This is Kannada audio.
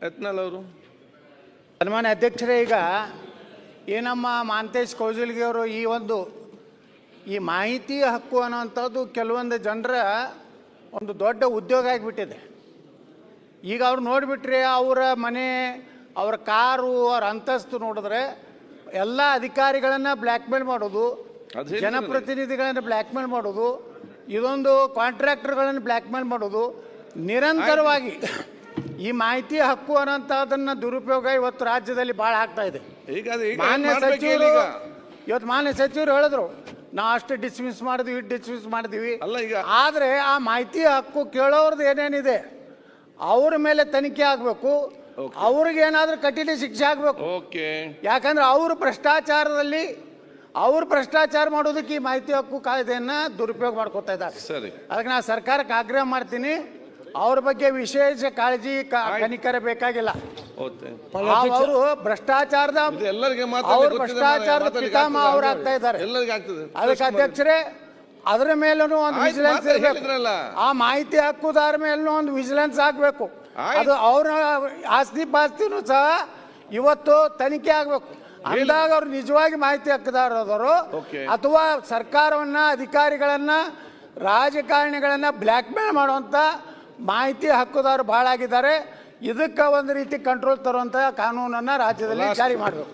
ಯತ್ನಾಳ್ ಅವರು. ಸನ್ಮಾನ್ಯ ಅಧ್ಯಕ್ಷರೇ, ಈಗ ಏನಮ್ಮ ಮಾಂತೇಶ್ ಕೌಜಲ್ಗಿ ಅವರು ಈ ಮಾಹಿತಿ ಹಕ್ಕು ಅನ್ನೋವಂಥದ್ದು ಕೆಲವೊಂದು ಜನರ ಒಂದು ದೊಡ್ಡ ಉದ್ಯೋಗ ಆಗಿಬಿಟ್ಟಿದೆ. ಈಗ ಅವ್ರು ನೋಡಿಬಿಟ್ರೆ ಅವರ ಮನೆ, ಅವ್ರ ಕಾರು, ಅವ್ರ ಅಂತಸ್ತು ನೋಡಿದ್ರೆ ಎಲ್ಲ ಅಧಿಕಾರಿಗಳನ್ನು ಬ್ಲ್ಯಾಕ್ಮೇಲ್ ಮಾಡೋದು, ಜನಪ್ರತಿನಿಧಿಗಳನ್ನು ಬ್ಲ್ಯಾಕ್ಮೇಲ್ ಮಾಡೋದು, ಇದೊಂದು ಕಾಂಟ್ರಾಕ್ಟರ್ಗಳನ್ನು ಬ್ಲ್ಯಾಕ್ಮೇಲ್ ಮಾಡೋದು, ನಿರಂತರವಾಗಿ ಈ ಮಾಹಿತಿ ಹಕ್ಕು ಅನ್ನೋಂಥದ್ದನ್ನು ದುರುಪಯೋಗ ಇವತ್ತು ರಾಜ್ಯದಲ್ಲಿ ಭಾಳ ಆಗ್ತಾ ಇದೆ. ಇವತ್ತು ಮಾನ್ಯ ಸಚಿವರು ಹೇಳಿದ್ರು, ನಾವು ಅಷ್ಟು ಡಿಸ್ಮಿಸ್ ಮಾಡಿದ್ವಿ, ಡಿಸ್ಮಿಸ್ ಮಾಡಿದ್ವಿ. ಆದರೆ ಆ ಮಾಹಿತಿ ಹಕ್ಕು ಕೇಳೋರ್ದು ಏನೇನಿದೆ ಅವ್ರ ಮೇಲೆ ತನಿಖೆ ಆಗಬೇಕು, ಅವ್ರಿಗೆ ಏನಾದರೂ ಕಠಿಣ ಶಿಕ್ಷೆ ಆಗಬೇಕು. ಯಾಕಂದ್ರೆ ಅವರು ಭ್ರಷ್ಟಾಚಾರ ಮಾಡೋದಕ್ಕೆ ಈ ಮಾಹಿತಿ ಹಕ್ಕು ಕಾಯ್ದೆಯನ್ನ ದುರುಪಯೋಗ ಮಾಡ್ಕೋತಾ ಇದ್ದಾರೆ. ಅದಕ್ಕೆ ನಾನು ಸರ್ಕಾರಕ್ಕೆ ಆಗ್ರಹ ಮಾಡ್ತೀನಿ, ಅವ್ರ ಬಗ್ಗೆ ವಿಶೇಷ ಕಾಳಜಿ ಕನಿಕರ ಬೇಕಾಗಿಲ್ಲ. ಅವರು ಭ್ರಷ್ಟಾಚಾರದ ಪಿತಾಮಹ ಅವ್ರು ಆಗ್ತಾ ಇದ್ದಾರೆ. ಅದಕ್ಕೆ ಅಧ್ಯಕ್ಷರೇ, ಅದರ ಮೇಲೂ ಒಂದು ವಿಜಿಲೆನ್ಸ್ ಇರಬೇಕು. ಆ ಮಾಹಿತಿ ಹಕ್ಕುದಾರ ಮೇಲೂ ಒಂದು ವಿಜಿಲೆನ್ಸ್ ಆಗಬೇಕು. ಅದು ಅವರ ಆಸ್ತಿ ಪಾಸ್ತಿನೂ ಸಹ ಇವತ್ತು ತನಿಖೆ ಆಗಬೇಕು. ಅಂದಾಗ ಅವ್ರು ನಿಜವಾಗಿ ಮಾಹಿತಿ ಹಕ್ಕುದಾರರು ಅಥವಾ ಸರ್ಕಾರವನ್ನ, ಅಧಿಕಾರಿಗಳನ್ನ, ರಾಜಕಾರಣಿಗಳನ್ನ ಬ್ಲ್ಯಾಕ್ ಮೇಲ್ ಮಾಡುವಂತ ಮಾಹಿತಿ ಹಕ್ಕುದಾರರು ಬಹಳ ಆಗಿದ್ದಾರೆ. ಇದಕ್ಕೆ ಒಂದು ರೀತಿ ಕಂಟ್ರೋಲ್ ತರುವಂತ ಕಾನೂನನ್ನ ರಾಜ್ಯದಲ್ಲಿ ಜಾರಿ ಮಾಡಬೇಕು.